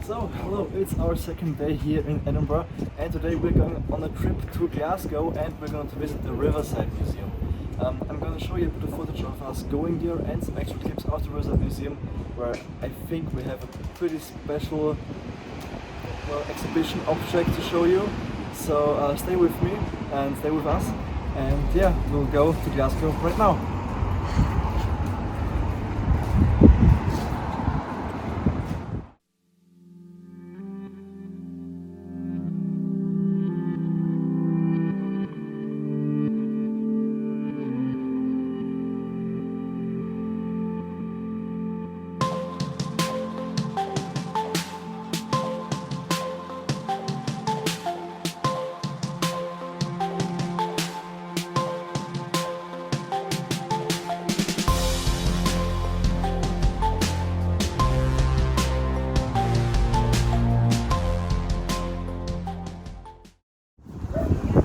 So, hello, it's our second day here in Edinburgh, and today we're going on a trip to Glasgow and we're going to visit the Riverside Museum. I'm going to show you a bit of footage of us going there and some extra clips of the Riverside Museum, where I think we have a pretty special exhibition object to show you. So stay with me and stay with us, and yeah, we'll go to Glasgow right now.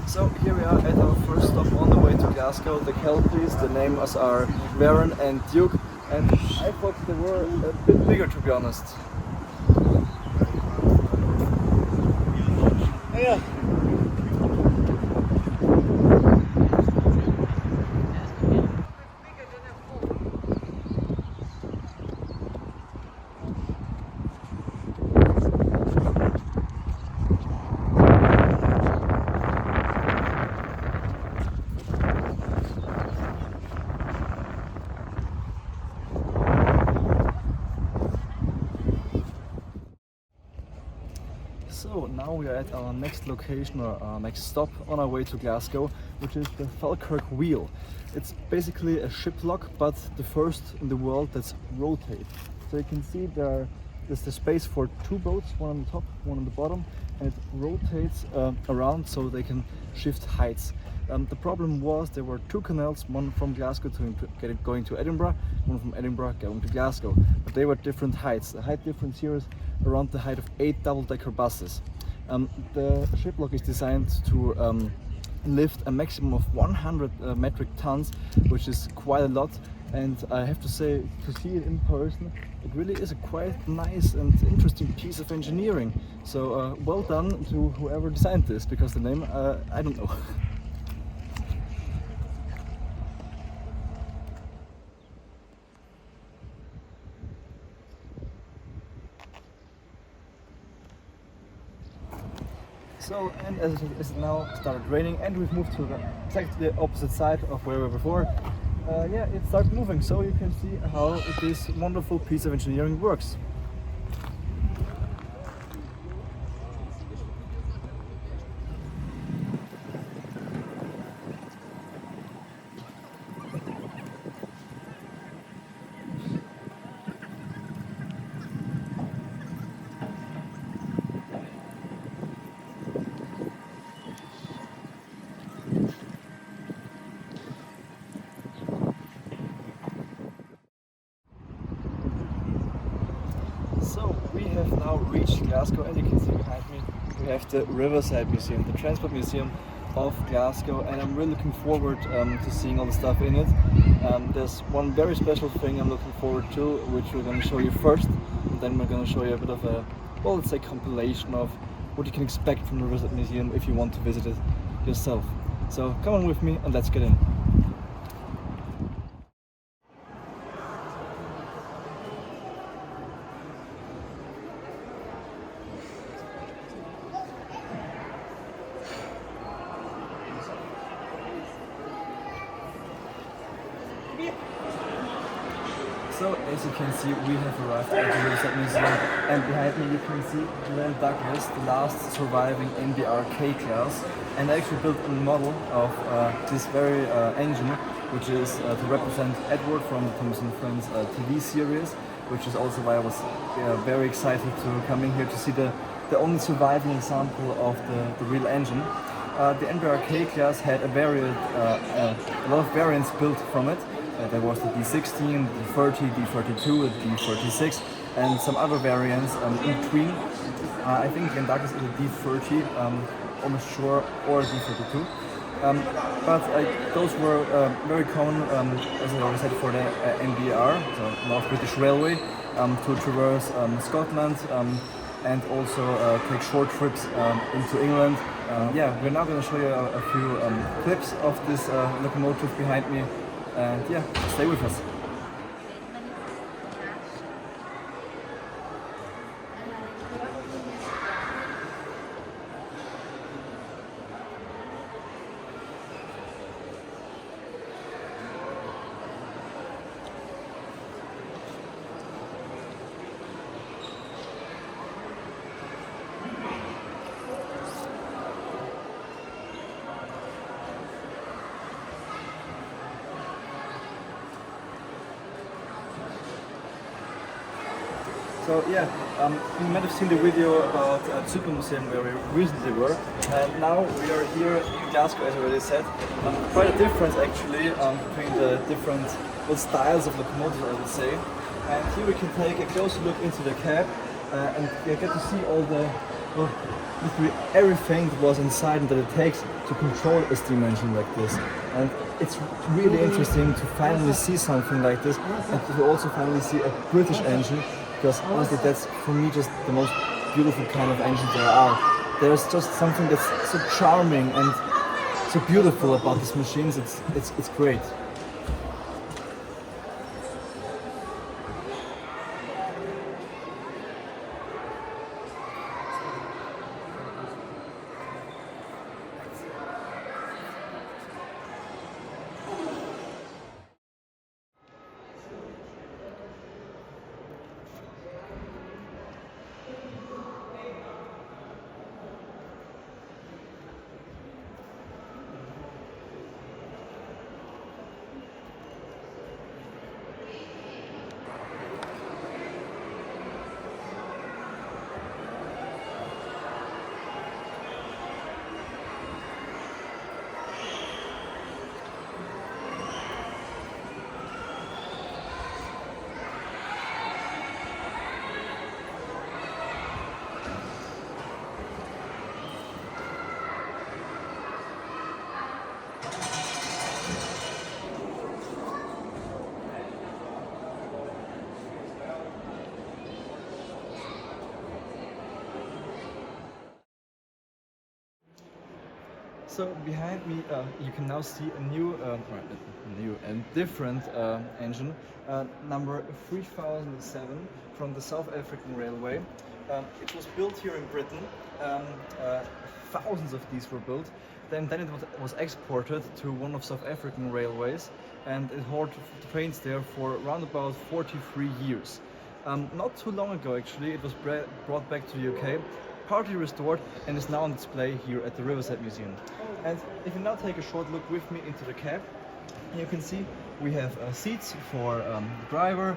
So here we are at our first stop on the way to Glasgow. The Kelpies, the names are Baron and Duke, and I thought they were a bit bigger, to be honest. Yeah. So now we are at our next location, or our next stop on our way to Glasgow, which is the Falkirk Wheel. It's basically a ship lock, but the first in the world that's rotate. So you can see there's the space for two boats, one on the top, one on the bottom, and it rotates around so they can shift heights. The problem was there were two canals, one from Glasgow going to Edinburgh, one from Edinburgh going to Glasgow, but they were different heights. The height difference here is around the height of 8 double-decker buses. The ship lock is designed to lift a maximum of 100 metric tons, which is quite a lot, and I have to say, to see it in person, it really is a quite nice and interesting piece of engineering. So well done to whoever designed this, because the name I don't know. So, and as it now started raining and we've moved to exactly the opposite side of where we were before, yeah, it started moving, so you can see how this wonderful piece of engineering works. So we have now reached Glasgow, and you can see behind me we have the Riverside Museum, the transport museum of Glasgow, and I'm really looking forward to seeing all the stuff in it. There's one very special thing I'm looking forward to, which we're going to show you first, and then we're going to show you a bit of a, well, let's say compilation of what you can expect from the Riverside Museum if you want to visit it yourself. So come on with me and let's get in. So as you can see, we have arrived at the Riverside Museum, and behind me you can see Glenn Douglas, the last surviving NBR K class, and I actually built a model of this very engine, which is to represent Edward from the Thomas and Friends TV series, which is also why I was very excited to come in here to see the only surviving example of the real engine. The NBR K class had a lot of variants built from it. There was the D16, the D30, D32, the D36, and some other variants in between. I think Glenn Douglas is a D30, almost sure, or a D32. But those were very common, as I already said, for the NBR, so North British Railway. to traverse Scotland and also take short trips into England. Yeah, we're now going to show you a few clips of this locomotive behind me, and yeah, stay with us. So yeah, you might have seen the video about the Riverside Museum where we recently were, and now we are here in Glasgow, as I already said. Quite a difference actually between the different styles of locomotives, I would say. And here we can take a closer look into the cab and get to see all the, literally everything that was inside and that it takes to control a steam engine like this. And it's really interesting to finally see something like this, and to also finally see a British engine. Because honestly, that's for me just the most beautiful kind of engines there are. There's just something that's so charming and so beautiful about these machines. It's great. So behind me, you can now see a new and different engine, number 3007 from the South African Railway. It was built here in Britain. Thousands of these were built. Then it was exported to one of South African railways, and it hauled trains there for around about 43 years. Not too long ago, actually, it was brought back to the UK, partly restored, and is now on display here at the Riverside Museum. And if you now take a short look with me into the cab, you can see we have seats for the driver,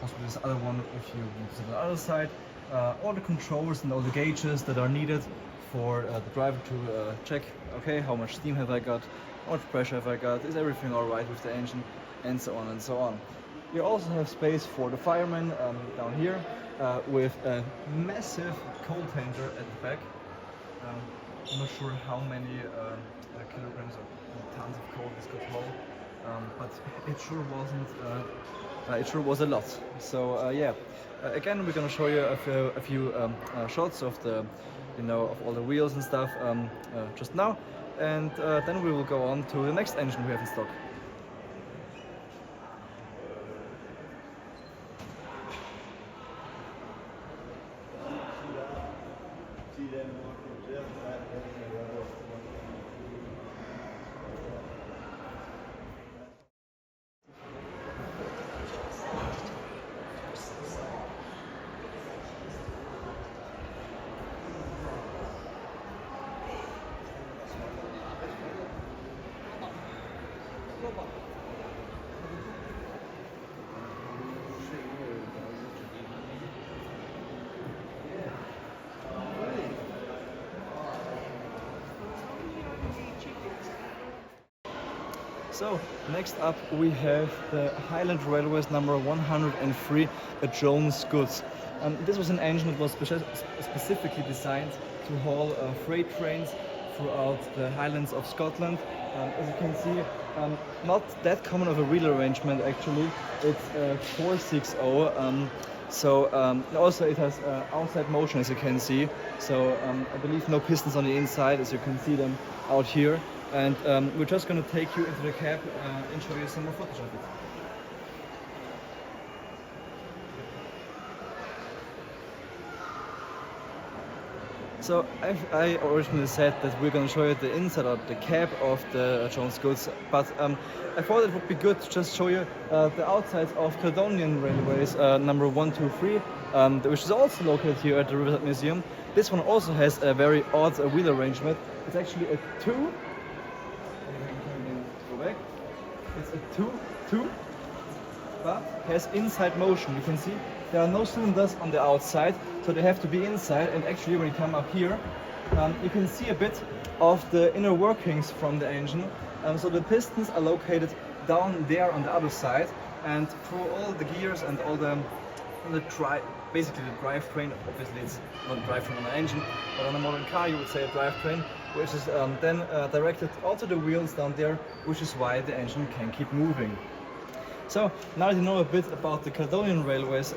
possibly this other one if you want to sit on the other side, all the controls and all the gauges that are needed for the driver to check, okay, how much steam have I got, how much pressure have I got, is everything alright with the engine, and so on and so on. You also have space for the fireman down here with a massive coal tanker at the back. I'm not sure how many kilograms or tons of coal this could hold, but it sure wasn't. It sure was a lot. So yeah, again we're gonna show you a few shots of the, of all the wheels and stuff just now, and then we will go on to the next engine we have in stock. So next up we have the Highland Railways number 103 at Jones Goods. This was an engine that was specifically designed to haul freight trains throughout the Highlands of Scotland. As you can see, not that common of a wheel arrangement actually. It's 460. Also it has outside motion, as you can see. So I believe no pistons on the inside, as you can see them out here. And we're just going to take you into the cab and show you some more footage of it. So I originally said that we're going to show you the inside of the cab of the Jones goods, but I thought it would be good to just show you the outsides of Caledonian Railways number 123, which is also located here at the Riverside Museum. This one also has a very odd wheel arrangement. It's actually a 2. Go back. It's a 2, but has inside motion. You can see there are no cylinders on the outside, so they have to be inside. And actually, when you come up here, you can see a bit of the inner workings from the engine. So the pistons are located down there on the other side, and through all the gears and all basically the drivetrain. Obviously, it's not a drivetrain on an engine, but on a modern car, you would say a drivetrain, which is then directed onto the wheels down there, which is why the engine can keep moving. So now that you know a bit about the Caledonian Railways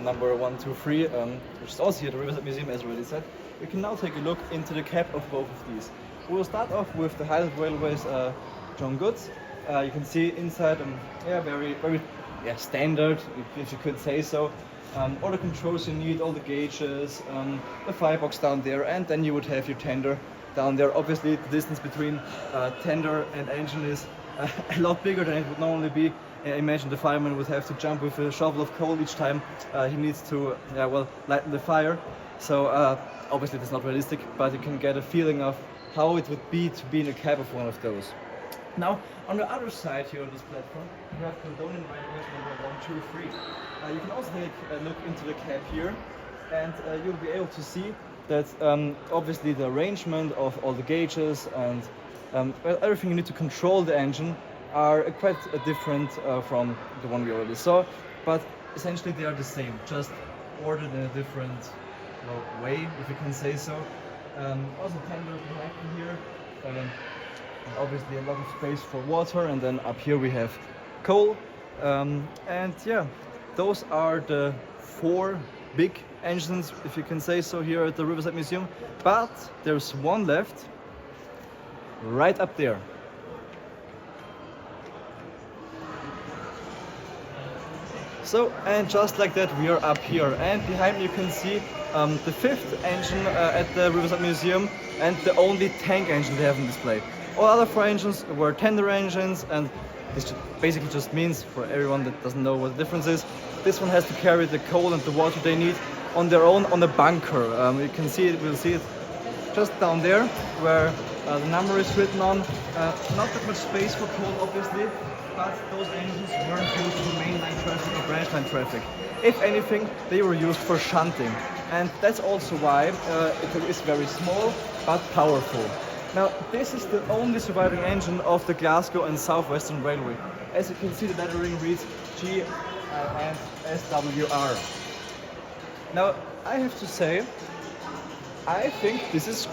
number 123, which is also here at the Riverside Museum, as already said, we can now take a look into the cab of both of these. We'll start off with the Highland Railways John Goods. You can see inside, very standard, if you could say so. All the controls you need, all the gauges, the firebox down there, and then you would have your tender down there. Obviously, the distance between tender and engine is a lot bigger than it would normally be. Imagine the fireman would have to jump with a shovel of coal each time he needs to lighten the fire. So obviously that's not realistic, but you can get a feeling of how it would be to be in a cab of one of those. Now, on the other side here on this platform, you have Caledonian Railways number 123. You can also take a look into the cab here, and you'll be able to see that obviously the arrangement of all the gauges and everything you need to control the engine are quite different from the one we already saw, but essentially they are the same, just ordered in a different way, if you can say so. Also tender behind me here, obviously a lot of space for water, and then up here we have coal, and yeah, those are the 4 big engines, if you can say so, here at the Riverside Museum. But there's one left right up there. So, and just like that, we are up here, and behind me you can see the 5th engine at the Riverside Museum, and the only tank engine they have on display. All other 4 engines were tender engines, and this basically just means, for everyone that doesn't know what the difference is, this one has to carry the coal and the water they need on their own on a bunker. You can see it, we'll see it just down there, where the number is written on. Not that much space for coal, obviously, but those engines weren't used for mainline traffic or branch line traffic. If anything, they were used for shunting, and that's also why it is very small but powerful. Now, this is the only surviving engine of the Glasgow and South Western Railway. As you can see, the lettering reads G and SWR. Now, I have to say, I think this is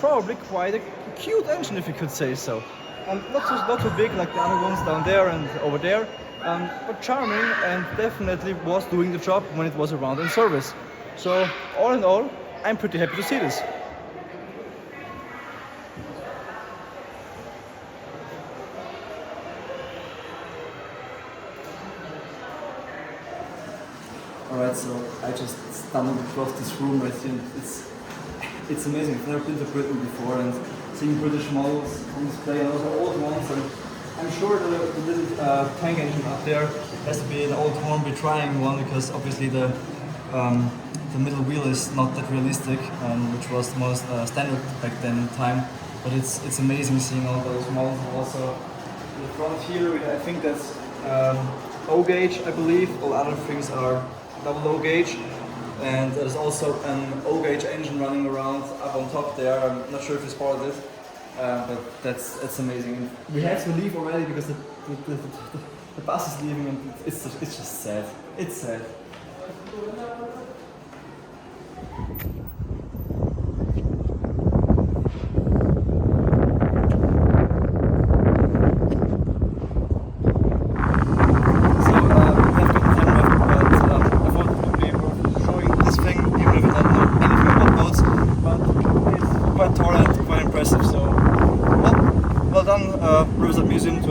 probably quite a cute engine, if you could say so. Not too big like the other ones down there and over there, but charming, and definitely was doing the job when it was around in service. So all in all, I'm pretty happy to see this. Alright, so I just stumbled across this room right here. It's amazing. I've never been to Britain before, and seeing British models on display, and also old ones, and I'm sure the little tank engine up there has to be an old Hornby trying one, because obviously the middle wheel is not that realistic, which was the most standard back then in time. But it's amazing seeing all those models. Also in the front here, I think that's O gauge, I believe. All other things are double O gauge. And there's also an O gauge engine running around up on top there. I'm not sure if you spotted it, but that's amazing. We have to leave already because the bus is leaving, and it's just sad. It's sad.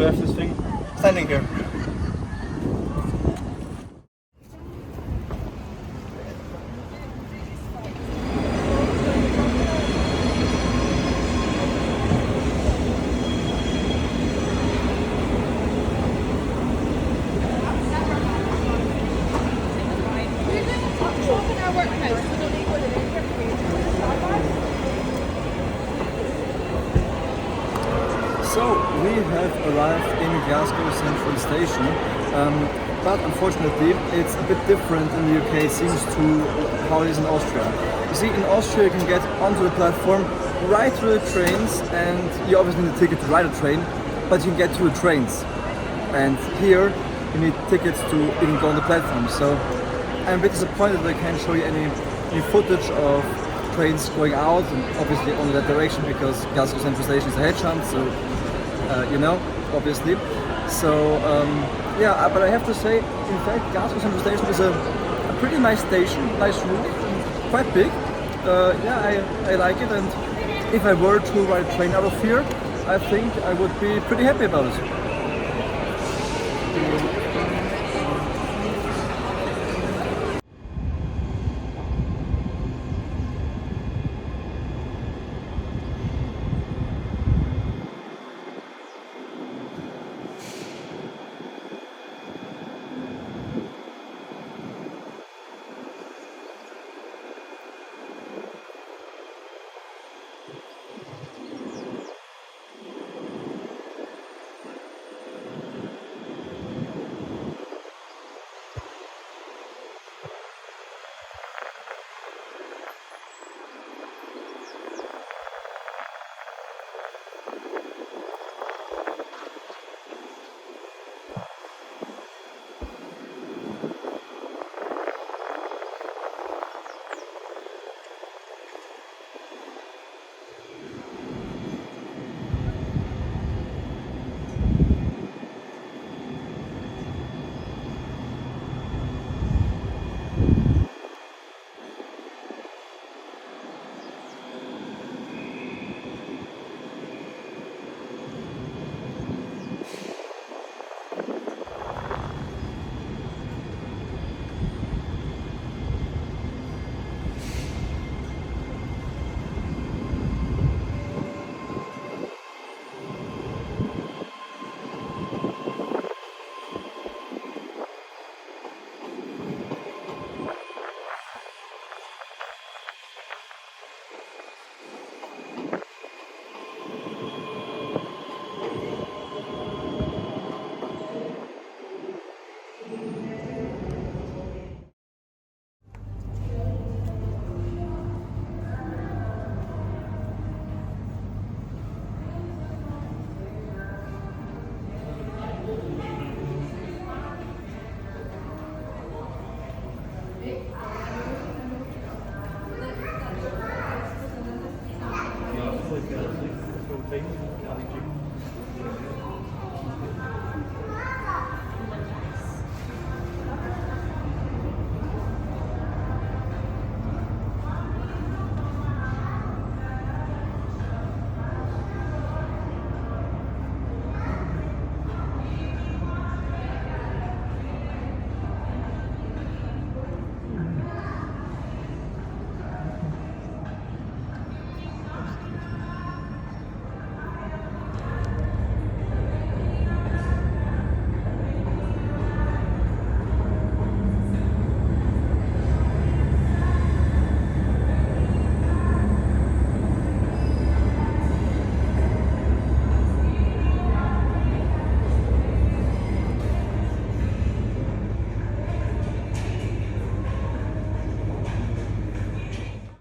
to have this thing standing here. So we have arrived in Glasgow Central Station, but unfortunately it's a bit different in the UK, it seems, to how it is in Austria. You see, in Austria you can get onto the platform right through the trains, and you obviously need a ticket to ride a train, but you can get to the trains. And here you need tickets to even go on the platform. So I'm a bit disappointed that I can't show you any footage of trains going out, and obviously only that direction because Glasgow Central Station is a hedge hunt, so you know, obviously. So yeah, but I have to say, in fact, Glasgow Central Station is a pretty nice station, nice route, quite big. Yeah, I like it, and if I were to ride a train out of here, I think I would be pretty happy about it.